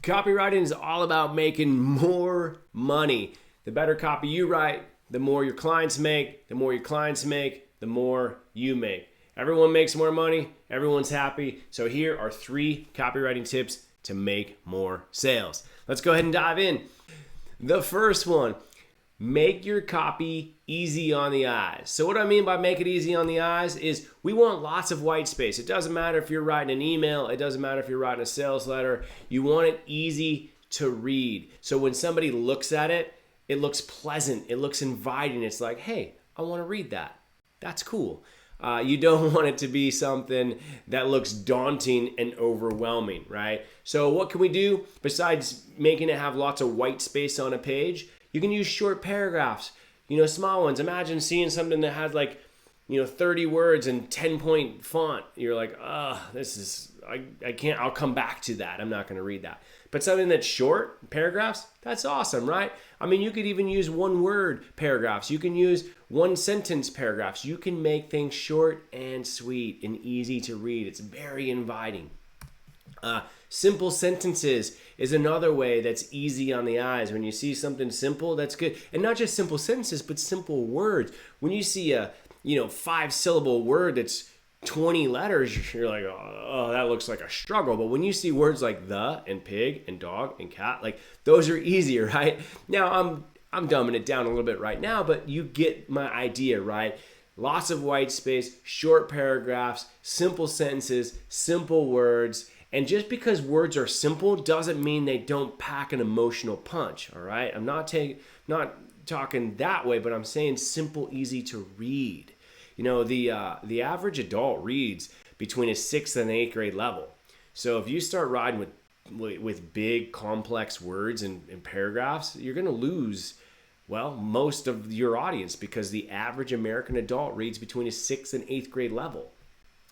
Copywriting is all about making more money. The better copy you write, the more your clients make. The more your clients make, the more you make. Everyone makes more money. Everyone's happy. So here are 3 copywriting tips to make more sales. Let's go ahead and dive in. The first one, make your copy easy on the eyes. So what I mean by make it easy on the eyes is we want lots of white space. It doesn't matter if you're writing an email. It doesn't matter if you're writing a sales letter. You want it easy to read. So when somebody looks at it, it looks pleasant. It looks inviting. It's like, hey, I want to read that. That's cool. You don't want it to be something that looks daunting and overwhelming, right? So what can we do besides making it have lots of white space on a page? You can use short paragraphs, small ones. Imagine seeing something that has 30 words and 10-point font. You're like, I can't, I'll come back to that. I'm not going to read that. But something that's short, paragraphs, that's awesome, right? I mean, you could even use one-word paragraphs. You can use one-sentence paragraphs. You can make things short and sweet and easy to read. It's very inviting. Simple sentences is another way that's easy on the eyes. When you see something simple, that's good. And not just simple sentences, but simple words. When you see a 5-syllable word that's 20 letters, you're like, oh, that looks like a struggle. But when you see words like the and pig and dog and cat, those are easier, right? Now, I'm dumbing it down a little bit right now, but you get my idea, right? Lots of white space, short paragraphs, simple sentences, simple words. And just because words are simple doesn't mean they don't pack an emotional punch, all right? I'm not talking that way, but I'm saying simple, easy to read. The average adult reads between a 6th and 8th grade level. So if you start writing with big, complex words and paragraphs, you're going to lose, most of your audience because the average American adult reads between a 6th and 8th grade level.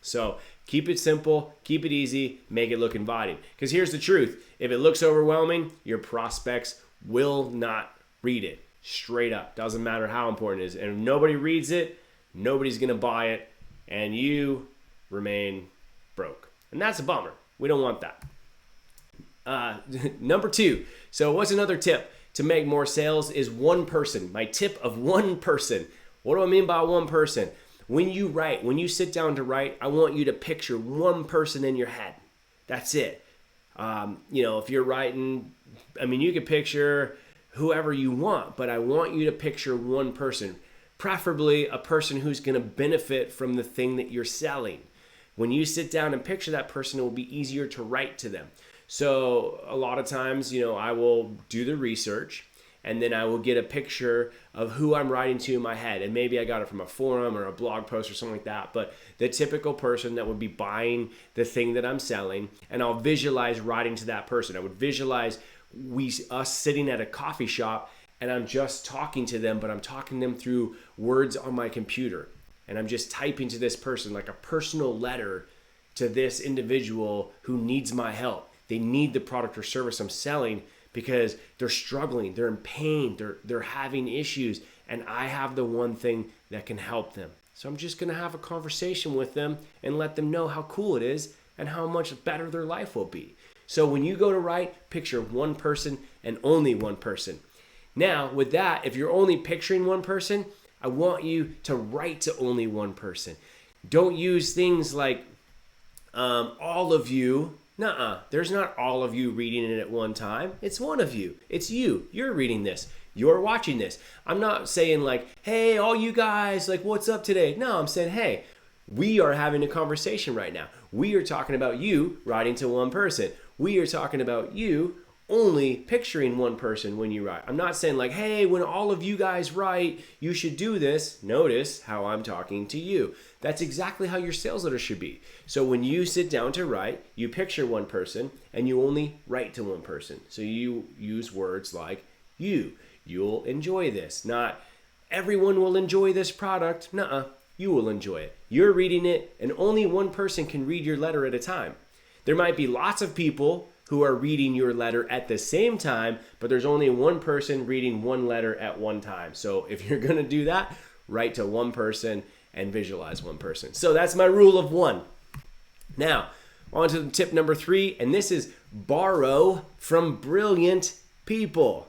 So keep it simple, keep it easy, make it look inviting. Because here's the truth. If it looks overwhelming, your prospects will not read it. Straight up. Doesn't matter how important it is. And if nobody reads it, nobody's going to buy it, and you remain broke. And that's a bummer. We don't want that. Number 2. So what's another tip to make more sales is one person. My tip of one person. What do I mean by one person? When you sit down to write, I want you to picture one person in your head. That's it. If you're writing, you could picture whoever you want, but I want you to picture one person, preferably a person who's going to benefit from the thing that you're selling. When you sit down and picture that person, it will be easier to write to them. So a lot of times, I will do the research and then I will get a picture of who I'm writing to in my head. And maybe I got it from a forum or a blog post or something like that. But the typical person that would be buying the thing that I'm selling, and I'll visualize writing to that person. I would visualize us sitting at a coffee shop and I'm just talking to them, but I'm talking them through words on my computer. And I'm just typing to this person like a personal letter to this individual who needs my help. They need the product or service I'm selling because they're struggling, they're in pain, they're having issues, and I have the one thing that can help them. So I'm just going to have a conversation with them and let them know how cool it is and how much better their life will be. So when you go to write, picture one person and only one person. Now, with that, if you're only picturing one person, I want you to write to only one person. Don't use things like all of you. Nuh-uh. There's not all of you reading it at one time. It's one of you. It's you. You're reading this. You're watching this. I'm not saying hey, all you guys, what's up today? No, I'm saying, hey, we are having a conversation right now. We are talking about you writing to one person. We are talking about you only picturing one person when you write. I'm not saying hey, when all of you guys write, you should do this. Notice how I'm talking to you. That's exactly how your sales letter should be. So when you sit down to write, you picture one person and you only write to one person. So you use words like you. You'll enjoy this. Not everyone will enjoy this product. Nuh-uh. You will enjoy it. You're reading it and only one person can read your letter at a time. There might be lots of people who are reading your letter at the same time, but there's only one person reading one letter at one time. So if you're going to do that, write to one person and visualize one person. So that's my rule of one. Now, on to tip number 3, and this is Borrow from brilliant people.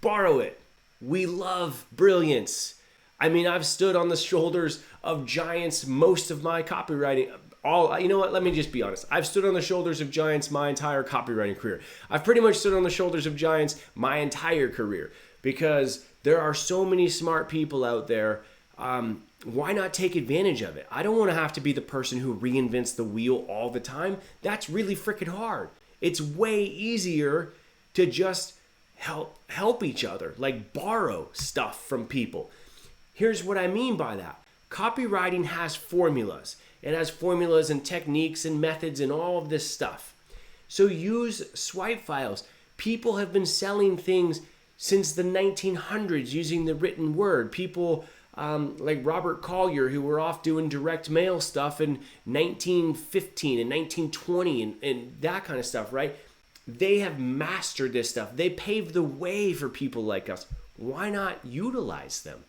Borrow it. We love brilliance. I mean, I've stood on the shoulders of giants most of my copywriting. You know what? Let me just be honest. I've stood on the shoulders of giants my entire copywriting career. I've pretty much stood on the shoulders of giants my entire career because there are so many smart people out there. Why not take advantage of it? I don't want to have to be the person who reinvents the wheel all the time. That's really freaking hard. It's way easier to just help each other, like borrow stuff from people. Here's what I mean by that. Copywriting has formulas. It has formulas and techniques and methods and all of this stuff. So use swipe files. People have been selling things since the 1900s using the written word. People like Robert Collier, who were off doing direct mail stuff in 1915 and 1920 and that kind of stuff, right? They have mastered this stuff. They paved the way for people like us. Why not utilize them?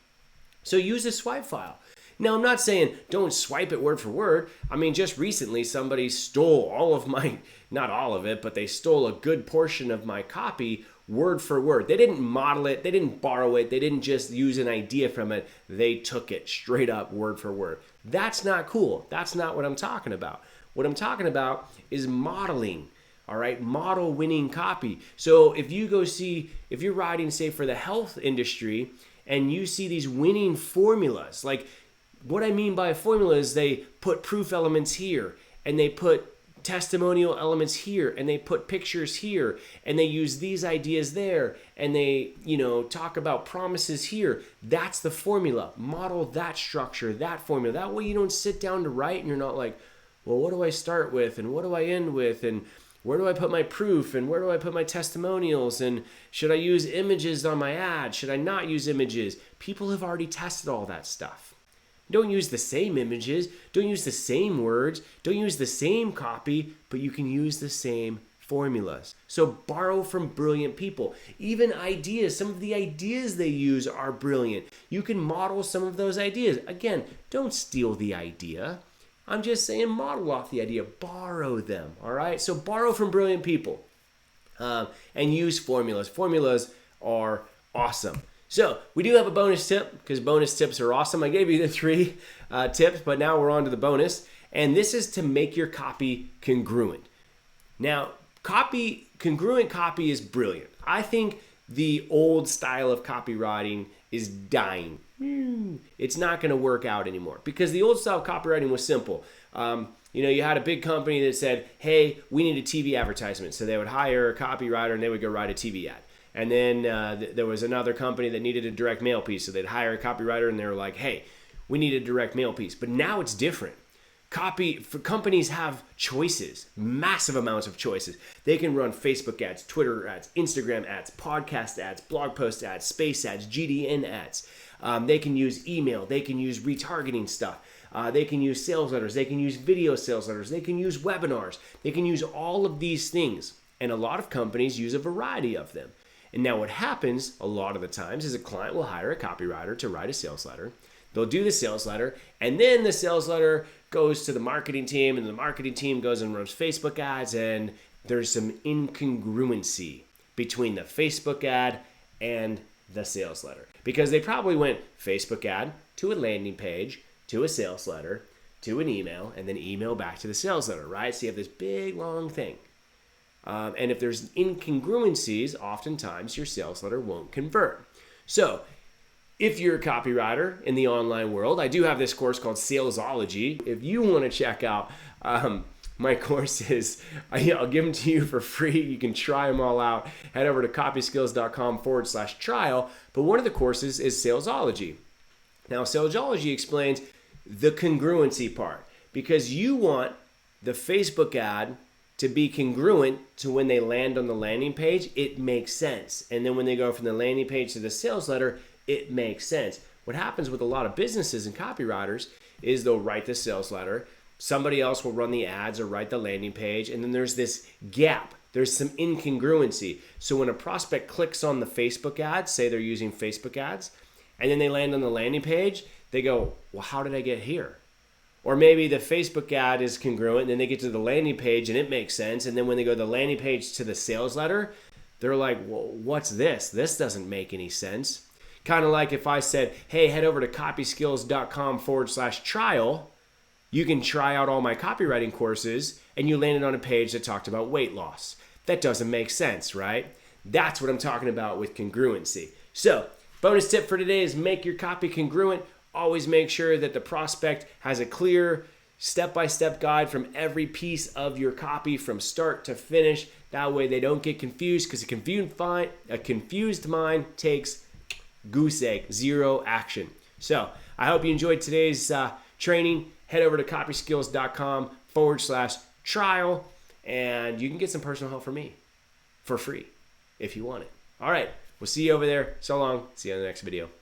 So use a swipe file. Now, I'm not saying don't swipe it word for word. I mean, just recently somebody stole all of my, not all of it, but they stole a good portion of my copy word for word. They didn't model it. They didn't borrow it. They didn't just use an idea from it. They took it straight up word for word. That's not cool. That's not what I'm talking about. What I'm talking about is modeling. All right, model winning copy. So if you're writing, say, for the health industry and you see these winning formulas, like what I mean by a formula is they put proof elements here and they put testimonial elements here and they put pictures here and they use these ideas there and they, talk about promises here. That's the formula. Model that structure, that formula. That way you don't sit down to write and you're not like, well, what do I start with and what do I end with and where do I put my proof and where do I put my testimonials and should I use images on my ad? Should I not use images? People have already tested all that stuff. Don't use the same images, don't use the same words, don't use the same copy, but you can use the same formulas. So borrow from brilliant people. Even ideas, some of the ideas they use are brilliant. You can model some of those ideas. Again, don't steal the idea. I'm just saying model off the idea, borrow them, all right? So borrow from brilliant people and use formulas. Formulas are awesome. So we do have a bonus tip because bonus tips are awesome. I gave you the 3 tips, but now we're on to the bonus. And this is to make your copy congruent. Now, congruent copy is brilliant. I think the old style of copywriting is dying. It's not going to work out anymore because the old style of copywriting was simple. You had a big company that said, hey, we need a TV advertisement. So they would hire a copywriter and they would go write a TV ad. And then there was another company that needed a direct mail piece. So they'd hire a copywriter and they were like, hey, we need a direct mail piece. But now it's different. Companies have choices, massive amounts of choices. They can run Facebook ads, Twitter ads, Instagram ads, podcast ads, blog post ads, space ads, GDN ads. They can use email. They can use retargeting stuff. They can use sales letters. They can use video sales letters. They can use webinars. They can use all of these things. And a lot of companies use a variety of them. And now what happens a lot of the times is a client will hire a copywriter to write a sales letter. They'll do the sales letter, and then the sales letter goes to the marketing team, and the marketing team goes and runs Facebook ads, and there's some incongruency between the Facebook ad and the sales letter. Because they probably went Facebook ad to a landing page, to a sales letter, to an email, and then email back to the sales letter, right? So you have this big, long thing. And if there's incongruencies, oftentimes your sales letter won't convert. So if you're a copywriter in the online world, I do have this course called Salesology. If you want to check out my courses, I'll give them to you for free. You can try them all out. Head over to copyskills.com/trial. But one of the courses is Salesology. Now, Salesology explains the congruency part because you want the Facebook ad to be congruent to when they land on the landing page. It makes sense. And then when they go from the landing page to the sales letter, it makes sense. What happens with a lot of businesses and copywriters is they'll write the sales letter, somebody else will run the ads or write the landing page, and then there's this gap. There's some incongruency. So when a prospect clicks on the Facebook ads, say they're using Facebook ads, and then they land on the landing page, they go, well, how did I get here? Or maybe the Facebook ad is congruent and then they get to the landing page and it makes sense. And then when they go to the landing page to the sales letter, they're like, well, what's this? This doesn't make any sense. Kind of like if I said, hey, head over to copyskills.com/trial. You can try out all my copywriting courses, and you landed on a page that talked about weight loss. That doesn't make sense, right? That's what I'm talking about with congruency. So, bonus tip for today is make your copy congruent. Always make sure that the prospect has a clear step-by-step guide from every piece of your copy from start to finish. That way they don't get confused, because a confused mind takes goose egg, zero action. So I hope you enjoyed today's training. Head over to copyskills.com/trial and you can get some personal help from me for free if you want it. All right, we'll see you over there. So long. See you on the next video.